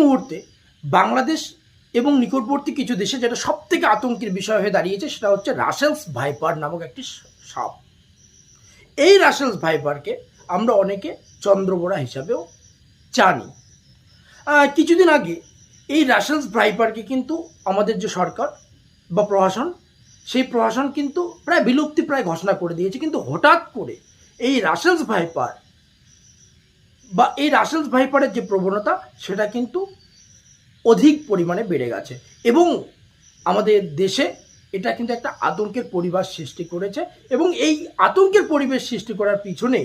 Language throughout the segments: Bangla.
মুহূর্তে বাংলাদেশ এবং নিকটবর্তী কিছু দেশে যেটা সব থেকে আতঙ্কের বিষয় হয়ে দাঁড়িয়েছে সেটা হচ্ছে রাসেলস ভাইপার নামক একটি সাপ। এই রাসেলস ভাইপারকে আমরা অনেকে চন্দ্রবোড়া হিসাবেও জানি। কিছুদিন আগে এই রাসেলস ভাইপারকে কিন্তু আমাদের যে সরকার বা প্রশাসন, সেই প্রশাসন কিন্তু প্রায় বিলুপ্তি প্রায় ঘোষণা করে দিয়েছে। কিন্তু হঠাৎ করে এই রাসেলস ভাইপার বা এই রাসেলস ভাইপারের যে প্রবণতা সেটা কিন্তু অধিক পরিমাণে বেড়ে গেছে এবং আমাদের দেশে এটা কিন্তু একটা আতঙ্কের পরিবেশ সৃষ্টি করেছে। এবং এই আতঙ্কের পরিবেশ সৃষ্টি করার পিছনে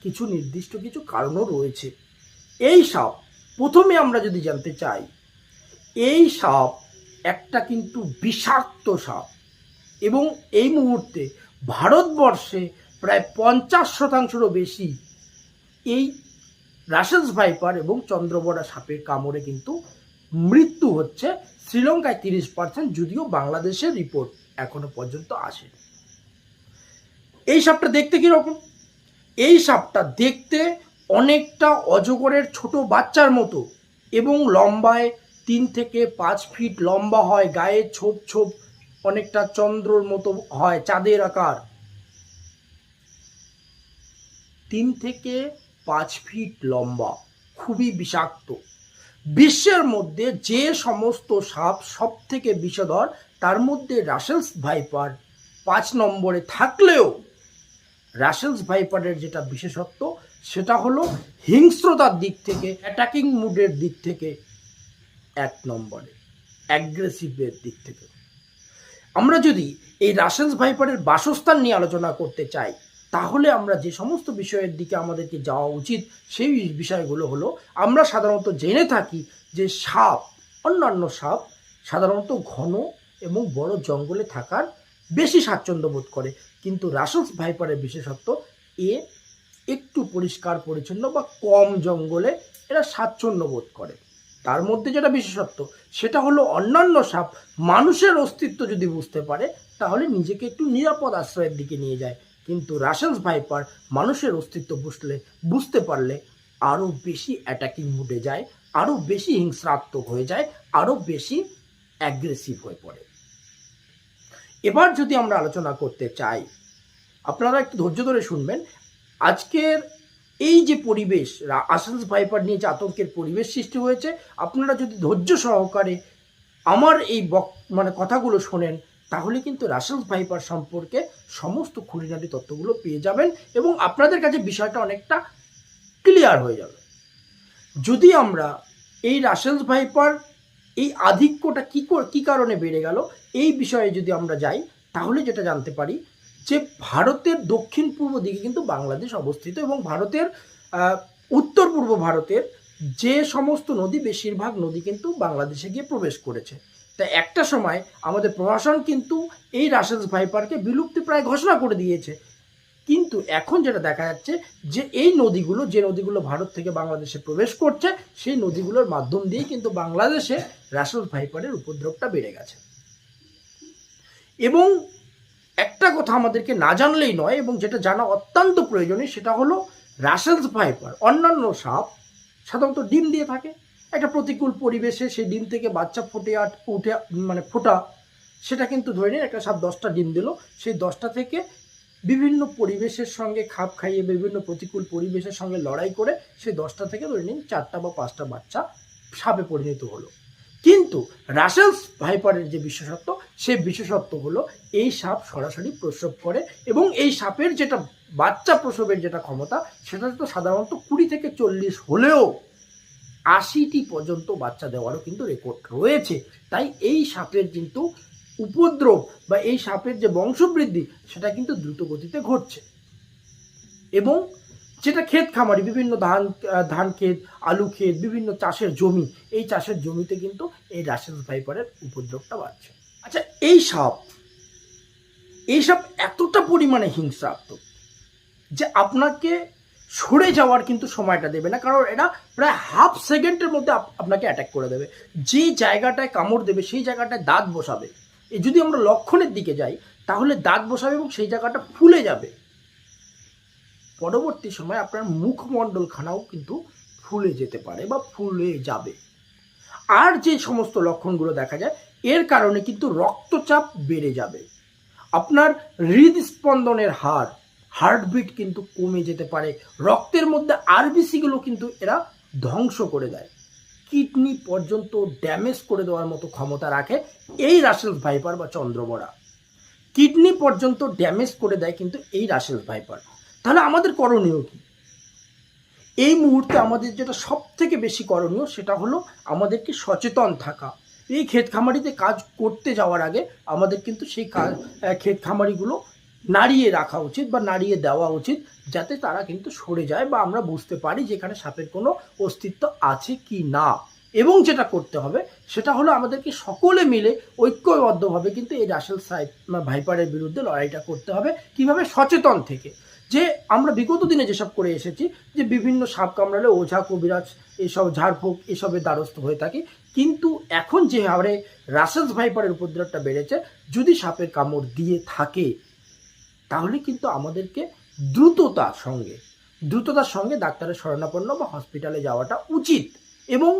কিছু নির্দিষ্ট কিছু কারণও রয়েছে। এই সাপ, প্রথমে আমরা যদি জানতে চাই, এই সাপ একটা কিন্তু বিষাক্ত সাপ এবং এই মুহূর্তে ভারতবর্ষে প্রায় 50% বেশি এই রাসেলস ভাইপার এবং চন্দ্রবোড়া সাপের কামড়ে কিন্তু মৃত্যু হচ্ছে। শ্রীলঙ্কায় 30%, যদিও বাংলাদেশের রিপোর্ট এখনো পর্যন্ত আসেনি। এই সাপটা দেখতে কিরকম? এই সাপটা দেখতে অনেকটা অজগরের ছোট বাচ্চার মতো এবং লম্বায় 3 থেকে 5 ফিট লম্বা হয়, গায়ে ছোপ ছোপ অনেকটা চন্দ্রর মতো হয়, চাঁদের আকার। 3 থেকে 5 ফিট লম্বা, খুবই বিষাক্ত। বিশ্বের মধ্যে যে সমস্ত সাপ সব থেকে বিষধর তার মধ্যে রাসেলস ভাইপার 5 নম্বরে থাকলেও রাসেলস ভাইপারের যেটা বিশেষত্ব সেটা হলো হিংস্রতার দিক থেকে, অ্যাটাকিং মুডের দিক থেকে 1 নম্বরে, অ্যাগ্রেসিভের দিক থেকে। আমরা যদি এই রাসেলস ভাইপারের বাসস্থান নিয়ে আলোচনা করতে চাই তাহলে আমরা যে সমস্ত বিষয়ের দিকে আমাদেরকে যাওয়া উচিত সেই বিষয়গুলো হলো, আমরা সাধারণত জেনে থাকি যে সাপ, অন্যান্য সাপ সাধারণত ঘন এবং বড় জঙ্গলে থাকার বেশি স্বাচ্ছন্দ্য বোধ করে, কিন্তু রাসেলস ভাইপারের বিশেষত্ব এ একটু পরিষ্কার পরিচ্ছন্ন বা কম জঙ্গলে এরা স্বাচ্ছন্দ্য বোধ করে। তার মধ্যে যেটা বিশেষত্ব সেটা হলো অন্যান্য সাপ মানুষের অস্তিত্ব যদি বুঝতে পারে তাহলে নিজেকে একটু নিরাপদ আশ্রয়ের দিকে নিয়ে যায়, কিন্তু রাসেলস ভাইপার মানুষের অস্তিত্ব বুঝতে পারলে আরও বেশি অ্যাটাকিং মুডে যায়, আরও বেশি হিংস্রাত্মক হয়ে যায়, আরও বেশি অ্যাগ্রেসিভ হয়ে পড়ে। এবার যদি আমরা আলোচনা করতে চাই, আপনারা একটু ধৈর্য ধরে শুনবেন। আজকের এই যে পরিবেশ, রাসেলস ভাইপার নিয়ে যে আতঙ্কের পরিবেশ সৃষ্টি হয়েছে, আপনারা যদি ধৈর্য সহকারে আমার এই কথাগুলো শোনেন তাহলে কিন্তু রাসেলস ভাইপার সম্পর্কে সমস্ত খুঁটিনাটি তথ্যগুলো পেয়ে যাবেন এবং আপনাদের কাছে বিষয়টা অনেকটা ক্লিয়ার হয়ে যাবে। যদি আমরা এই রাসেলস ভাইপার এই আধিক্যটা কী কারণে বেড়ে গেল এই বিষয়ে যদি আমরা যাই তাহলে যেটা জানতে পারি যে ভারতের দক্ষিণ পূর্ব দিকে কিন্তু বাংলাদেশ অবস্থিত এবং ভারতের উত্তর পূর্ব ভারতের যে সমস্ত নদী, বেশিরভাগ নদী কিন্তু বাংলাদেশে গিয়ে প্রবেশ করেছে। তাই একটা সময় আমাদের প্রশাসন কিন্তু এই রাসেলস ভাইপারকে বিলুপ্তি প্রায় ঘোষণা করে দিয়েছে। কিন্তু এখন যেটা দেখা যাচ্ছে যে এই নদীগুলো, যে নদীগুলো ভারত থেকে বাংলাদেশে প্রবেশ করছে, সেই নদীগুলোর মাধ্যম দিয়ে কিন্তু বাংলাদেশে রাসেলস ভাইপারের উপদ্রবটা বেড়ে গেছে। এবং একটা কথা আমাদেরকে না জানলেই নয় এবং যেটা জানা অত্যন্ত প্রয়োজনীয় সেটা হলো রাসেলস ভাইপার অন্যান্য সাপ সাধারণত ডিম দিয়ে থাকে। একটা প্রতিকূল পরিবেশে সেই ডিম থেকে বাচ্চা ফোটা, সেটা কিন্তু ধরে নিন একটা সাপ 10টা ডিম দিল, সেই 10টা থেকে বিভিন্ন পরিবেশের সঙ্গে খাপ খাইয়ে, বিভিন্ন প্রতিকূল পরিবেশের সঙ্গে লড়াই করে সেই 10টা থেকে ধরে নিন 4টা বা 5টা বাচ্চা সাপে পরিণত হলো। কিন্তু রাসেলস ভাইপারের যে বিশেষত্ব, সেই বিশেষত্ব হলো এই সাপ সরাসরি প্রসব করে এবং এই সাপের যেটা বাচ্চা প্রসবের যেটা ক্ষমতা সেটা তো সাধারণত 20 থেকে 40 হলেও 80টি পর্যন্ত বাচ্চা দেওয়ারও কিন্তু রেকর্ড রয়েছে। তাই এই সাপের কিন্তু উপদ্রব বা এই সাপের যে বংশবৃদ্ধি সেটা কিন্তু দ্রুত গতিতে ঘটছে। এবং যেটা ক্ষেত খামারি, বিভিন্ন ধান ক্ষেত, আলু ক্ষেত, বিভিন্ন চাষের জমি, এই চাষের জমিতে কিন্তু এই রাসেলস ভাইপারের উপদ্রবটা বাড়ছে। আচ্ছা, এই সাপ এতটা পরিমাণে হিংস্রাত্মক যে আপনাকে সরে যাওয়ার কিন্তু সময়টা দেবে না, কারণ এটা প্রায় হাফ সেকেন্ডের মধ্যে আপনাকে অ্যাটাক করে দেবে। যে জায়গাটায় কামড় দেবে সেই জায়গাটায় দাঁত বসাবে। যদি আমরা লক্ষণের দিকে যাই তাহলে দাঁত বসাবে এবং সেই জায়গাটা ফুলে যাবে। পরবর্তী সময় আপনার মুখমণ্ডলখানাও কিন্তু ফুলে যেতে পারে বা ফুলে যাবে। আর যে সমস্ত লক্ষণগুলো দেখা যায়, এর কারণে কিন্তু রক্তচাপ বেড়ে যাবে, আপনার হৃদস্পন্দনের হার হার্টবিট কিন্তু কমে যেতে পারে, রক্তের মধ্যে আরবিসিগুলো কিন্তু এরা ধ্বংস করে দেয়, কিডনি পর্যন্ত ড্যামেজ করে দেওয়ার মতো ক্ষমতা রাখে এই রাসেলস ভাইপার বা চন্দ্রবড়া। কিডনি পর্যন্ত ড্যামেজ করে দেয় কিন্তু এই রাসেলস ভাইপার। তাহলে আমাদের করণীয় কি? এই মুহূর্তে আমাদের যেটা সব থেকে বেশি করণীয় সেটা হলো আমাদেরকে সচেতন থাকা। এই ক্ষেত খামারিতে কাজ করতে যাওয়ার আগে আমাদের কিন্তু সেই ক্ষেত খামারিগুলো নাড়িয়ে রাখা উচিত বা নাড়িয়ে দেওয়া উচিত, যাতে তারা কিন্তু সরে যায় বা আমরা বুঝতে পারি যেখানে সাপের কোনো অস্তিত্ব আছে কি না। এবং যেটা করতে হবে সেটা হলো আমাদেরকে সকলে মিলে ঐক্যবদ্ধভাবে কিন্তু এই রাসেল ভাইপারের বিরুদ্ধে লড়াইটা করতে হবে। কিভাবে? সচেতন থেকে। যে আমরা বিগত দিনে যেসব করে এসেছি, যে বিভিন্ন সাপ কামড়ালে ওঝা কবিরাজ এসব ঝাড়ফুঁক এসবের দ্বারস্থ হয়ে থাকি, কিন্তু এখন যে হারে রাসেলস ভাইপারের উপদ্রবটা বেড়েছে, যদি সাপের কামড় দিয়ে থাকে তাহলে কিন্তু আমাদেরকে দ্রুততার সঙ্গে ডাক্তারের শরণাপন্ন বা হসপিটালে যাওয়াটা উচিত। এবং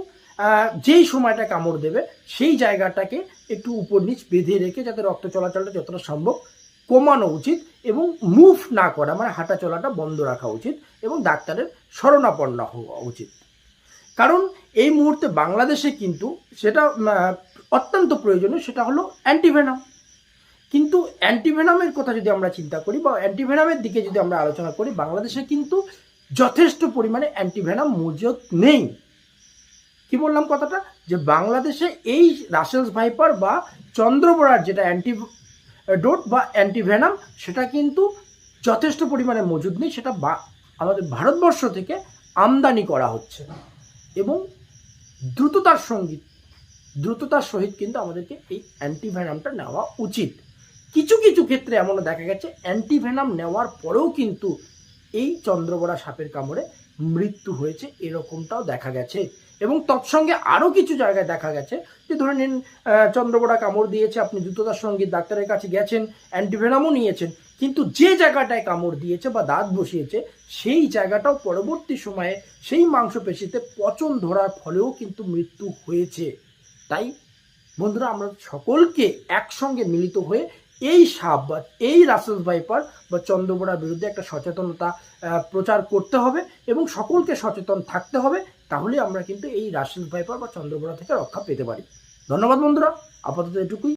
যেই সময়টা কামড় দেবে সেই জায়গাটাকে একটু উপর নিচ বেঁধে রেখে যাতে রক্ত চলাচলটা যতটা সম্ভব কমানো উচিত, এবং মুভ না করা মানে হাঁটা চলাটা বন্ধ রাখা উচিত, এবং ডাক্তারের শরণাপন্ন হওয়া উচিত। কারণ এই মুহূর্তে বাংলাদেশে কিন্তু সেটা অত্যন্ত প্রয়োজনীয়, সেটা হলো অ্যান্টিভেনাম। কিন্তু অ্যান্টিভেনামের কথা যদি আমরা চিন্তা করি বা অ্যান্টিভেনামের দিকে যদি আমরা আলোচনা করি, বাংলাদেশে কিন্তু যথেষ্ট পরিমাণে অ্যান্টিভেনাম মজুদ নেই। কি বললাম কথাটা? যে বাংলাদেশে এই রাসেলস ভাইপার বা চন্দ্রবড়ার যেটা অ্যান্টিডোট বা অ্যান্টিভেনাম সেটা কিন্তু যথেষ্ট পরিমাণে মজুদ নেই, সেটা আমাদের ভারতবর্ষ থেকে আমদানি করা হচ্ছে। এবং দ্রুততার সহিত কিন্তু আমাদেরকে এই অ্যান্টিভেনামটা নেওয়া উচিত। কিছু কিছু ক্ষেত্রে এমনও দেখা গেছে অ্যান্টিভেনাম নেওয়ার পরেও কিন্তু এই চন্দ্রবড়া সাপের কামড়ে মৃত্যু হয়েছে, এরকমটাও দেখা গেছে। এবং তৎসঙ্গে আরও কিছু জায়গায় দেখা গেছে যে ধরে নিন চন্দ্রবড়া কামড় দিয়েছে, আপনি দ্রুততার সঙ্গে ডাক্তারের কাছে গেছেন, অ্যান্টিভেনামও নিয়েছেন, কিন্তু যে জায়গাটায় কামড় দিয়েছে বা দাঁত বসিয়েছে সেই জায়গাটাও পরবর্তী সময়ে সেই মাংসপেশিতে পচন ধরার ফলেও কিন্তু মৃত্যু হয়েছে। তাই বন্ধুরা, আমরা সকলকে একসঙ্গে মিলিত হয়ে এই সাপ বা এই রাসেলস ভাইপার বা চন্দ্রবড়ার বিরুদ্ধে একটা সচেতনতা প্রচার করতে হবে এবং সকলকে সচেতন থাকতে হবে। তাহলে আমরা কিন্তু এই রাসেলস ভাইপার বা চন্দ্রবড়া থেকে রক্ষা পেতে পারি। ধন্যবাদ বন্ধুরা, আপাতত এটুকুই।